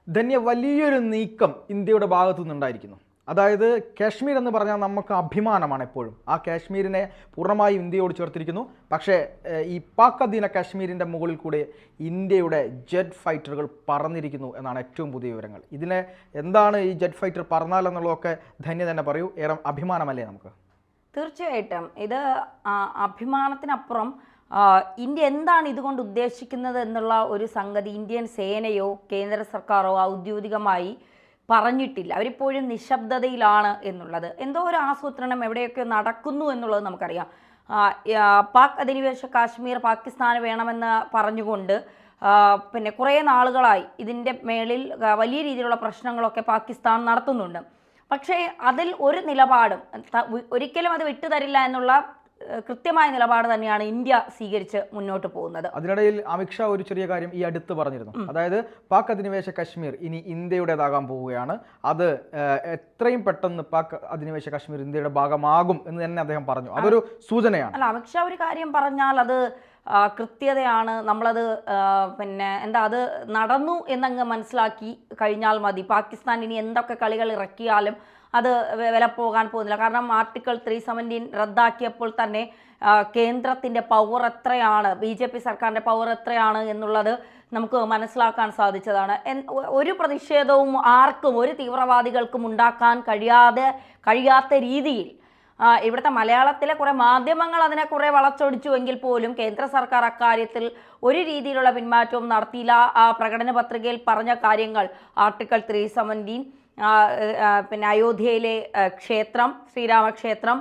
ധന്യ വലിയൊരു നീക്കം ഇന്ത്യയുടെ ഭാഗത്തു നിന്നുണ്ടായിരിക്കുന്നു. അതായത് കാശ്മീർ എന്ന് പറഞ്ഞാൽ നമുക്ക് അഭിമാനമാണ് എപ്പോഴും. ആ കാശ്മീരിനെ പൂർണ്ണമായും ഇന്ത്യയോട് ചേർത്തിരിക്കുന്നു. പക്ഷേ ഈ പാക് അധീന കാശ്മീരിൻ്റെ മുകളിൽ കൂടെ ഇന്ത്യയുടെ ജെറ്റ് ഫൈറ്ററുകൾ പറന്നിരിക്കുന്നു എന്നാണ് ഏറ്റവും പുതിയ വിവരങ്ങൾ. ഇതിനെ എന്താണ് ഈ ജെറ്റ് ഫൈറ്റർ പറന്നാലെന്നുള്ളതൊക്കെ ധന്യ തന്നെ പറയൂ. ഏറെ അഭിമാനമല്ലേ നമുക്ക്? തീർച്ചയായിട്ടും ഇത് അഭിമാനത്തിനപ്പുറം ഇന്ത്യ എന്താണ് ഇതുകൊണ്ട് ഉദ്ദേശിക്കുന്നത് എന്നുള്ള ഒരു സംഗതി ഇന്ത്യൻ സേനയോ കേന്ദ്ര സർക്കാരോ ഔദ്യോഗികമായി പറഞ്ഞിട്ടില്ല. അവരിപ്പോഴും നിശബ്ദതയിലാണ് എന്നുള്ളത്. എന്തോ ഒരു ആസൂത്രണം എവിടെയൊക്കെ നടക്കുന്നു എന്നുള്ളത് നമുക്കറിയാം. പാക് അധിനിവേശ കാശ്മീർ പാകിസ്ഥാന് വേണമെന്ന് പറഞ്ഞുകൊണ്ട് പിന്നെ കുറേ നാളുകളായി ഇതിൻ്റെ മേളിൽ വലിയ രീതിയിലുള്ള പ്രശ്നങ്ങളൊക്കെ പാകിസ്ഥാൻ നടത്തുന്നുണ്ട്. പക്ഷേ അതിൽ ഒരു നിലപാടും ഒരിക്കലും അത് വിട്ടുതരില്ല എന്നുള്ള കൃത്യമായ നിലപാട് തന്നെയാണ് ഇന്ത്യ സ്വീകരിച്ച് മുന്നോട്ട് പോകുന്നത്. അതിനിടയിൽ അമിത്ഷാ ഒരു ചെറിയ കാര്യം ഈ അടുത്ത് പറഞ്ഞിരുന്നു. അതായത് പാക് അധിനിവേശ കശ്മീർ ഇനി ഇന്ത്യയുടേതാകാൻ പോവുകയാണ്. അത് എത്രയും പെട്ടെന്ന് പാക് അധിനിവേശ കശ്മീർ ഇന്ത്യയുടെ ഭാഗമാകും എന്ന് തന്നെ അദ്ദേഹം പറഞ്ഞു. അതൊരു സൂചനയാണ്. അല്ല, അമിത്ഷാ ഒരു കാര്യം പറഞ്ഞാൽ അത് കൃത്യതയാണ്. നമ്മളത് പിന്നെ അത് നടന്നു എന്നങ്ങ് മനസ്സിലാക്കി കഴിഞ്ഞാൽ മതി. പാകിസ്ഥാൻ ഇനി എന്തൊക്കെ കളികൾ ഇറക്കിയാലും അത് വില പോകാൻ പോകുന്നില്ല. കാരണം ആർട്ടിക്കിൾ 317 റദ്ദാക്കിയപ്പോൾ തന്നെ കേന്ദ്രത്തിൻ്റെ പവർ എത്രയാണ്, BJP സർക്കാരിൻ്റെ പവർ എത്രയാണ് എന്നുള്ളത് നമുക്ക് മനസ്സിലാക്കാൻ സാധിച്ചതാണ്. ഒരു പ്രതിഷേധവും ആർക്കും ഒരു തീവ്രവാദികൾക്കും ഉണ്ടാക്കാൻ കഴിയാത്ത രീതിയിൽ ഇവിടുത്തെ മലയാളത്തിലെ കുറേ മാധ്യമങ്ങൾ അതിനെ കുറേ വളച്ചൊടിച്ചുവെങ്കിൽ പോലും കേന്ദ്ര സർക്കാർ അക്കാര്യത്തിൽ ഒരു രീതിയിലുള്ള പിന്മാറ്റവും നടത്തിയില്ല. ആ പ്രകടന പത്രികയിൽ പറഞ്ഞ കാര്യങ്ങൾ ആർട്ടിക്കിൾ 317, പിന്നെ അയോധ്യയിലെ ക്ഷേത്രം, ശ്രീരാമക്ഷേത്രം,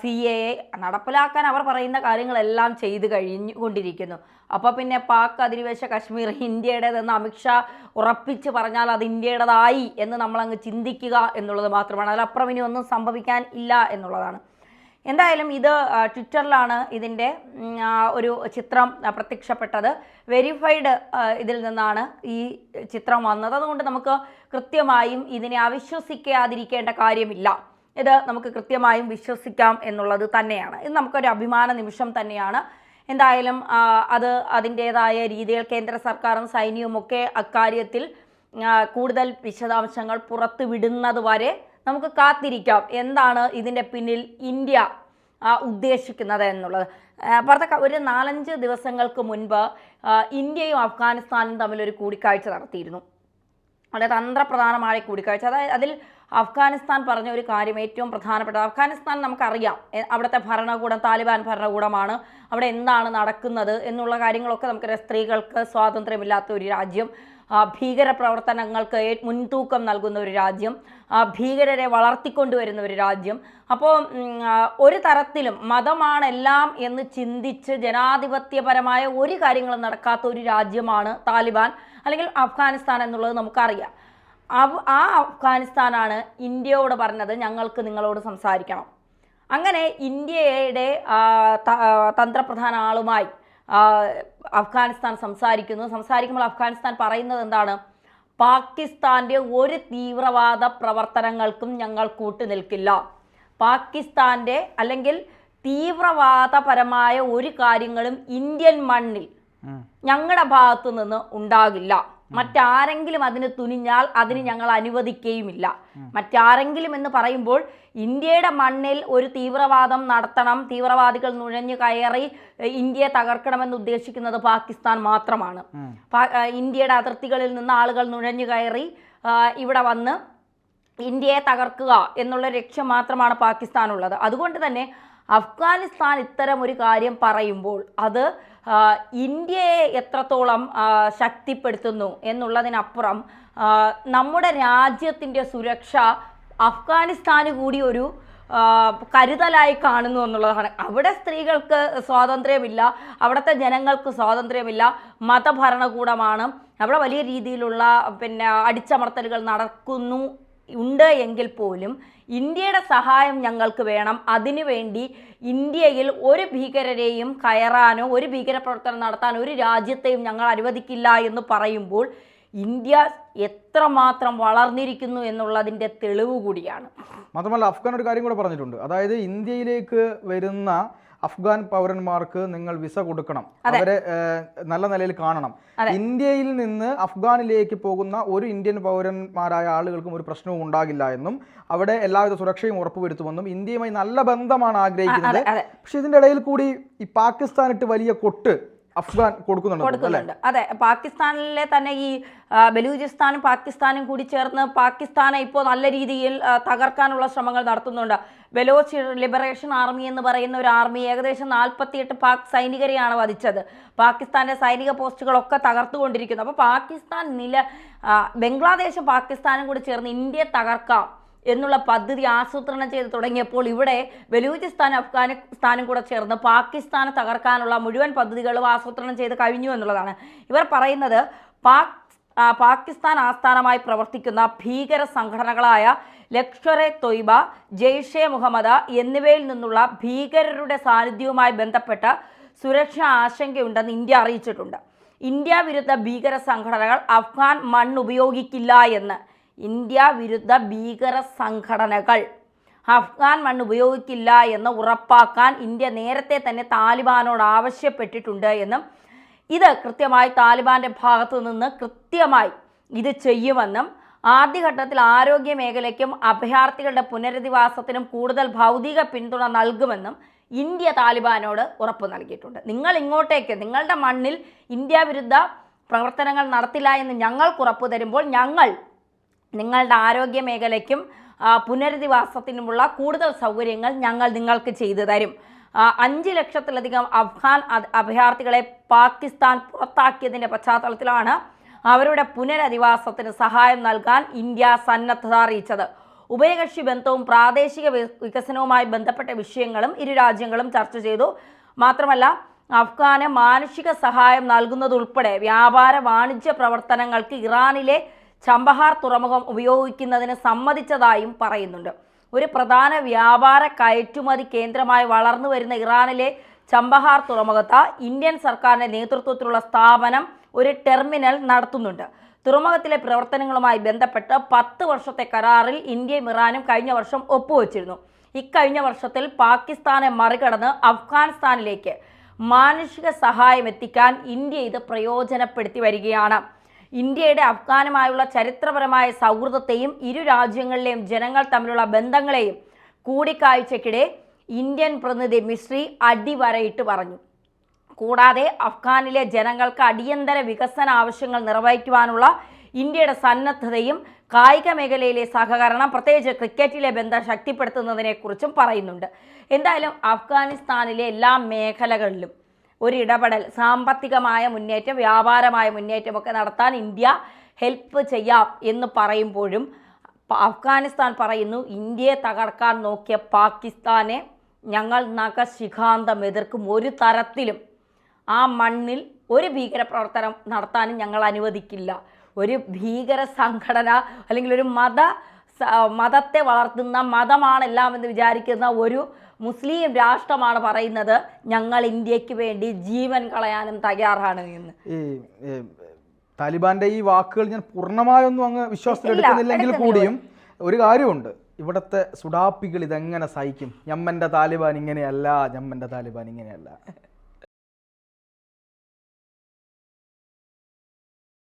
CAA നടപ്പിലാക്കാൻ അവർ പറയുന്ന കാര്യങ്ങളെല്ലാം ചെയ്തു കഴിഞ്ഞുകൊണ്ടിരിക്കുന്നു. അപ്പോൾ പിന്നെ പാക് അധിനിവേശ കശ്മീർ ഇന്ത്യയുടേതെന്ന് അമിത്ഷാ ഉറപ്പിച്ച് പറഞ്ഞാൽ അത് ഇന്ത്യയുടേതായി എന്ന് നമ്മളങ്ങ് ചിന്തിക്കുക എന്നുള്ളത് മാത്രമാണ്. അതിലപ്പുറം ഇനി ഒന്നും സംഭവിക്കാൻ ഇല്ല എന്നുള്ളതാണ്. എന്തായാലും ഇത് ട്വിറ്ററിലാണ് ഇതിൻ്റെ ഒരു ചിത്രം പ്രത്യക്ഷപ്പെട്ടത്. വെരിഫൈഡ് ഇതിൽ നിന്നാണ് ഈ ചിത്രം വന്നത്. അതുകൊണ്ട് നമുക്ക് കൃത്യമായും ഇതിനെ അവിശ്വസിക്കാതിരിക്കേണ്ട കാര്യമില്ല. ഇത് നമുക്ക് കൃത്യമായും വിശ്വസിക്കാം എന്നുള്ളത് തന്നെയാണ്. ഇത് നമുക്കൊരു അഭിമാന നിമിഷം തന്നെയാണ്. എന്തായാലും അത് അതിൻ്റേതായ രീതിയിൽ കേന്ദ്ര സർക്കാരും സൈന്യവും ഒക്കെ അക്കാര്യത്തിൽ കൂടുതൽ വിശദാംശങ്ങൾ പുറത്തു വിടുന്നത് വരെ നമുക്ക് കാത്തിരിക്കാം എന്താണ് ഇതിൻ്റെ പിന്നിൽ ഇന്ത്യ ഉദ്ദേശിക്കുന്നത് എന്നുള്ളത്. ഒരു 4-5 ദിവസങ്ങൾക്ക് മുൻപ് ഇന്ത്യയും അഫ്ഗാനിസ്ഥാനും തമ്മിലൊരു കൂടിക്കാഴ്ച നടത്തിയിരുന്നു. വളരെ തന്ത്രപ്രധാനമായ കൂടിക്കാഴ്ച. അതായത് അതിൽ അഫ്ഗാനിസ്ഥാൻ പറഞ്ഞ ഒരു കാര്യം ഏറ്റവും പ്രധാനപ്പെട്ട, അഫ്ഗാനിസ്ഥാൻ നമുക്കറിയാം അവിടുത്തെ ഭരണകൂടം താലിബാൻ ഭരണകൂടമാണ്. അവിടെ എന്താണ് നടക്കുന്നത് എന്നുള്ള കാര്യങ്ങളൊക്കെ നമുക്കറിയാം. സ്ത്രീകൾക്ക് സ്വാതന്ത്ര്യമില്ലാത്ത ഒരു രാജ്യം, ഭീകര പ്രവർത്തനങ്ങൾക്ക് മുൻതൂക്കം നൽകുന്ന ഒരു രാജ്യം, ഭീകരരെ വളർത്തിക്കൊണ്ടുവരുന്ന ഒരു രാജ്യം. അപ്പോൾ ഒരു തരത്തിലും മതമാണെല്ലാം എന്ന് ചിന്തിച്ച് ജനാധിപത്യപരമായ ഒരു കാര്യങ്ങളും നടക്കാത്ത ഒരു രാജ്യമാണ് താലിബാൻ അല്ലെങ്കിൽ അഫ്ഗാനിസ്ഥാൻ എന്നുള്ളത് നമുക്കറിയാം. ആ അഫ്ഗാനിസ്ഥാനാണ് ഇന്ത്യയോട് പറഞ്ഞത് ഞങ്ങൾക്ക് നിങ്ങളോട് സംസാരിക്കണം. അങ്ങനെ ഇന്ത്യയുടെ തന്ത്രപ്രധാന ആളുമായി അഫ്ഗാനിസ്ഥാൻ സംസാരിക്കുമ്പോൾ അഫ്ഗാനിസ്ഥാൻ പറയുന്നത് എന്താണ്? പാകിസ്ഥാൻ്റെ ഒരു തീവ്രവാദ പ്രവർത്തനങ്ങൾക്കും ഞങ്ങൾ കൂട്ടുനിൽക്കില്ല. പാകിസ്ഥാൻ്റെ അല്ലെങ്കിൽ തീവ്രവാദപരമായ ഒരു കാര്യങ്ങളും ഇന്ത്യൻ മണ്ണിൽ ഞങ്ങളുടെ ഭാഗത്തു നിന്ന് ഉണ്ടാകില്ല. മറ്റാരെങ്കിലും അതിന് തുനിഞ്ഞാൽ അതിന് ഞങ്ങൾ അനുവദിക്കുകയുമില്ല. മറ്റാരെങ്കിലും എന്ന് പറയുമ്പോൾ ഇന്ത്യയുടെ മണ്ണിൽ ഒരു തീവ്രവാദം നടത്തണം, തീവ്രവാദികൾ നുഴഞ്ഞു കയറി ഇന്ത്യയെ തകർക്കണമെന്ന് ഉദ്ദേശിക്കുന്നത് പാകിസ്ഥാൻ മാത്രമാണ്. ഇന്ത്യയുടെ അതിർത്തികളിൽ നിന്ന് ആളുകൾ നുഴഞ്ഞു കയറി ഇവിടെ വന്ന് ഇന്ത്യയെ തകർക്കുക എന്നുള്ള ലക്ഷ്യം മാത്രമാണ് പാകിസ്ഥാനുള്ളത്. അതുകൊണ്ട് തന്നെ അഫ്ഗാനിസ്ഥാൻ ഇത്തരം ഒരു കാര്യം പറയുമ്പോൾ അത് ഇന്ത്യയെ എത്രത്തോളം ശക്തിപ്പെടുത്തുന്നു എന്നുള്ളതിനപ്പുറം നമ്മുടെ രാജ്യത്തിൻ്റെ സുരക്ഷ അഫ്ഗാനിസ്ഥാന് കൂടി ഒരു കരുതലായി കാണുന്നു എന്നുള്ളതാണ്. അവിടെ സ്ത്രീകൾക്ക് സ്വാതന്ത്ര്യമില്ല, അവിടുത്തെ ജനങ്ങൾക്ക് സ്വാതന്ത്ര്യമില്ല, മതഭരണകൂടമാണ്, അവിടെ വലിയ രീതിയിലുള്ള അടിച്ചമർത്തലുകൾ ഉണ്ട് എങ്കിൽ പോലും ഇന്ത്യയുടെ സഹായം ഞങ്ങൾക്ക് വേണം. അതിനുവേണ്ടി ഇന്ത്യയിൽ ഒരു ഭീകരരെയും കയറാനോ ഒരു ഭീകരപ്രവർത്തനം നടത്താനോ ഒരു രാജ്യത്തെയും ഞങ്ങൾ അനുവദിക്കില്ല എന്ന് പറയുമ്പോൾ ഇന്ത്യ എത്രമാത്രം വളർന്നിരിക്കുന്നു എന്നുള്ളതിൻ്റെ തെളിവ് കൂടിയാണ്. മാത്രമല്ല അഫ്ഗാൻ ഒരു കാര്യം കൂടെ പറഞ്ഞിട്ടുണ്ട്. അതായത് ഇന്ത്യയിലേക്ക് വരുന്ന അഫ്ഗാൻ പൗരന്മാർക്ക് നിങ്ങൾ വിസ കൊടുക്കണം, അവരെ നല്ല നിലയിൽ കാണണം. ഇന്ത്യയിൽ നിന്ന് അഫ്ഗാനിലേക്ക് പോകുന്ന ഒരു ഇന്ത്യൻ പൗരന്മാരായ ആളുകൾക്കും ഒരു പ്രശ്നവും ഉണ്ടാകില്ല എന്നും അവിടെ എല്ലാവിധ സുരക്ഷയും ഉറപ്പുവരുത്തുമെന്നും ഇന്ത്യയുമായി നല്ല ബന്ധമാണ് ആഗ്രഹിക്കുന്നത്. പക്ഷെ ഇതിന്റെ ഇടയിൽ കൂടി ഈ പാകിസ്ഥാനിട്ട് വലിയ കൊട്ട് അഫ്ഗാൻ കൊടുക്കുന്നുണ്ട്. അതെ, പാകിസ്ഥാനിലെ തന്നെ ഈ ബലൂചിസ്ഥാനും പാകിസ്ഥാനും കൂടി ചേർന്ന് പാകിസ്ഥാനെ ഇപ്പോൾ നല്ല രീതിയിൽ തകർക്കാനുള്ള ശ്രമങ്ങൾ നടത്തുന്നുണ്ട്. ബലോച്ച് ലിബറേഷൻ ആർമി എന്ന് പറയുന്ന ഒരു ആർമി ഏകദേശം 48 പാക് സൈനികരെയാണ് വധിച്ചത്. പാകിസ്ഥാന്റെ സൈനിക പോസ്റ്റുകളൊക്കെ തകർത്തുകൊണ്ടിരിക്കുന്നു. അപ്പോൾ ബംഗ്ലാദേശും പാകിസ്ഥാനും കൂടി ചേർന്ന് ഇന്ത്യയെ തകർക്കാം എന്നുള്ള പദ്ധതി ആസൂത്രണം ചെയ്ത് തുടങ്ങിയപ്പോൾ ഇവിടെ ബലൂചിസ്ഥാൻ അഫ്ഗാനിസ്ഥാനും കൂടെ ചേർന്ന് പാകിസ്ഥാനെ തകർക്കാനുള്ള മുഴുവൻ പദ്ധതികളും ആസൂത്രണം ചെയ്ത് കഴിഞ്ഞു എന്നുള്ളതാണ്. ഇവർ പറയുന്നത് പാകിസ്ഥാൻ ആസ്ഥാനമായി പ്രവർത്തിക്കുന്ന ഭീകര സംഘടനകളായ ലഷ്കർ-എ തൊയ്ബ, ജെയ്ഷെ മുഹമ്മദ് എന്നിവയിൽ നിന്നുള്ള ഭീകരരുടെ സാന്നിധ്യവുമായി ബന്ധപ്പെട്ട സുരക്ഷാ ആശങ്കയുണ്ടെന്ന് ഇന്ത്യ അറിയിച്ചിട്ടുണ്ട്. ഇന്ത്യ വിരുദ്ധ ഭീകര സംഘടനകൾ അഫ്ഗാൻ മണ്ണ് ഉപയോഗിക്കില്ല എന്ന് ഇന്ത്യ വിരുദ്ധ ഭീകര സംഘടനകൾ അഫ്ഗാൻ മണ്ണ് ഉപയോഗിക്കില്ല എന്ന് ഉറപ്പാക്കാൻ ഇന്ത്യ നേരത്തെ തന്നെ താലിബാനോട് ആവശ്യപ്പെട്ടിട്ടുണ്ട് എന്നും ഇത് കൃത്യമായി താലിബാന്റെ ഭാഗത്തു നിന്ന് കൃത്യമായി ഇത് ചെയ്യുമെന്നും ആദ്യഘട്ടത്തിൽ ആരോഗ്യ മേഖലയ്ക്കും അഭയാർത്ഥികളുടെ പുനരധിവാസത്തിനും കൂടുതൽ ഭൗതിക പിന്തുണ നൽകുമെന്നും ഇന്ത്യ താലിബാനോട് ഉറപ്പ് നൽകിയിട്ടുണ്ട്. നിങ്ങൾ ഇങ്ങോട്ടേക്ക് നിങ്ങളുടെ മണ്ണിൽ ഇന്ത്യ വിരുദ്ധ പ്രവർത്തനങ്ങൾ നടത്തില്ല എന്ന് ഞങ്ങൾക്ക് ഉറപ്പ് തരുമ്പോൾ ഞങ്ങൾ നിങ്ങളുടെ ആരോഗ്യ മേഖലയ്ക്കും പുനരധിവാസത്തിനുമുള്ള കൂടുതൽ സൗകര്യങ്ങൾ ഞങ്ങൾ നിങ്ങൾക്ക് ചെയ്തു തരും. 5 ലക്ഷത്തിലധികം അഫ്ഗാൻ അഭയാർത്ഥികളെ പാകിസ്ഥാൻ പുറത്താക്കിയതിൻ്റെ പശ്ചാത്തലത്തിലാണ് അവരുടെ പുനരധിവാസത്തിന് സഹായം നൽകാൻ ഇന്ത്യ സന്നദ്ധത അറിയിച്ചത്. ഉഭയകക്ഷി ബന്ധവും പ്രാദേശിക വികസനവുമായി ബന്ധപ്പെട്ട വിഷയങ്ങളും ഇരു രാജ്യങ്ങളും ചർച്ച ചെയ്തു. മാത്രമല്ല അഫ്ഗാന് മാനുഷിക സഹായം നൽകുന്നതുൾപ്പെടെ വ്യാപാര വാണിജ്യ പ്രവർത്തനങ്ങൾക്ക് ഇറാനിലെ ചമ്പഹാർ തുറമുഖം ഉപയോഗിക്കുന്നതിന് സമ്മതിച്ചതായും പറയുന്നുണ്ട്. ഒരു പ്രധാന വ്യാപാര കയറ്റുമതി കേന്ദ്രമായി വളർന്നു വരുന്ന ഇറാനിലെ ചമ്പഹാർ തുറമുഖത്ത് ഇന്ത്യൻ സർക്കാരിൻ്റെ നേതൃത്വത്തിലുള്ള സ്ഥാപനം ഒരു ടെർമിനൽ നടത്തുന്നുണ്ട്. തുറമുഖത്തിലെ പ്രവർത്തനങ്ങളുമായി ബന്ധപ്പെട്ട് 10 വർഷത്തെ കരാറിൽ ഇന്ത്യയും ഇറാനും കഴിഞ്ഞ വർഷം ഒപ്പുവെച്ചിരുന്നു. ഇക്കഴിഞ്ഞ വർഷത്തിൽ പാകിസ്ഥാനെ മറികടന്ന് അഫ്ഗാനിസ്ഥാനിലേക്ക് മാനുഷിക സഹായം എത്തിക്കാൻ ഇന്ത്യ ഇത് പ്രയോജനപ്പെടുത്തി വരികയാണ്. ഇന്ത്യയുടെ അഫ്ഗാനുമായുള്ള ചരിത്രപരമായ സൗഹൃദത്തെയും ഇരു രാജ്യങ്ങളിലെയും ജനങ്ങൾ തമ്മിലുള്ള ബന്ധങ്ങളെയും കൂടിക്കാഴ്ചയ്ക്കിടെ ഇന്ത്യൻ പ്രതിനിധി മിശ്രി അടിവരയിട്ട് പറഞ്ഞു. കൂടാതെ അഫ്ഗാനിലെ ജനങ്ങൾക്ക് അടിയന്തര വികസന ആവശ്യങ്ങൾ നിർവഹിക്കുവാനുള്ള ഇന്ത്യയുടെ സന്നദ്ധതയും കായിക മേഖലയിലെ സഹകരണം, പ്രത്യേകിച്ച് ക്രിക്കറ്റിലെ ബന്ധം ശക്തിപ്പെടുത്തുന്നതിനെക്കുറിച്ചും പറയുന്നുണ്ട്. എന്തായാലും അഫ്ഗാനിസ്ഥാനിലെ എല്ലാ മേഖലകളിലും ഒരു ഇടപെടൽ, സാമ്പത്തികമായ മുന്നേറ്റം, വ്യാപാരമായ മുന്നേറ്റമൊക്കെ നടത്താൻ ഇന്ത്യ ഹെൽപ്പ് ചെയ്യാം എന്ന് പറയുമ്പോഴും അഫ്ഗാനിസ്ഥാൻ പറയുന്നു ഇന്ത്യയെ തകർക്കാൻ നോക്കിയ പാകിസ്ഥാനെ ഞങ്ങൾ നഖശിഖാന്തം എതിർക്കും. ഒരു തരത്തിലും ആ മണ്ണിൽ ഒരു ഭീകരപ്രവർത്തനം നടത്താനും ഞങ്ങൾ അനുവദിക്കില്ല. ഒരു ഭീകര സംഘടന അല്ലെങ്കിൽ ഒരു മതത്തെ വളർത്തുന്ന മതമാണെല്ലാം എന്ന് വിചാരിക്കുന്ന ഒരു മുസ്ലിം രാഷ്ട്രമാണ് പറയുന്നത് ഞങ്ങൾ ഇന്ത്യക്ക് വേണ്ടി ജീവൻ കളയാനും തയ്യാറാണ് എന്ന്. ഈ താലിബാന്റെ ഈ വാക്കുകൾ ഞാൻ പൂർണ്ണമായൊന്നും അങ്ങ് വിശ്വാസത്തിലെടുക്കുന്നില്ലെങ്കിൽ കൂടിയും ഒരു കാര്യമുണ്ട്, ഇവിടുത്തെ സുഡാപ്പികൾ ഇതെങ്ങനെ സഹിക്കും? ഞമ്മന്റെ താലിബാൻ ഇങ്ങനെയല്ല, ഞമ്മന്റെ താലിബാൻ ഇങ്ങനെയല്ല.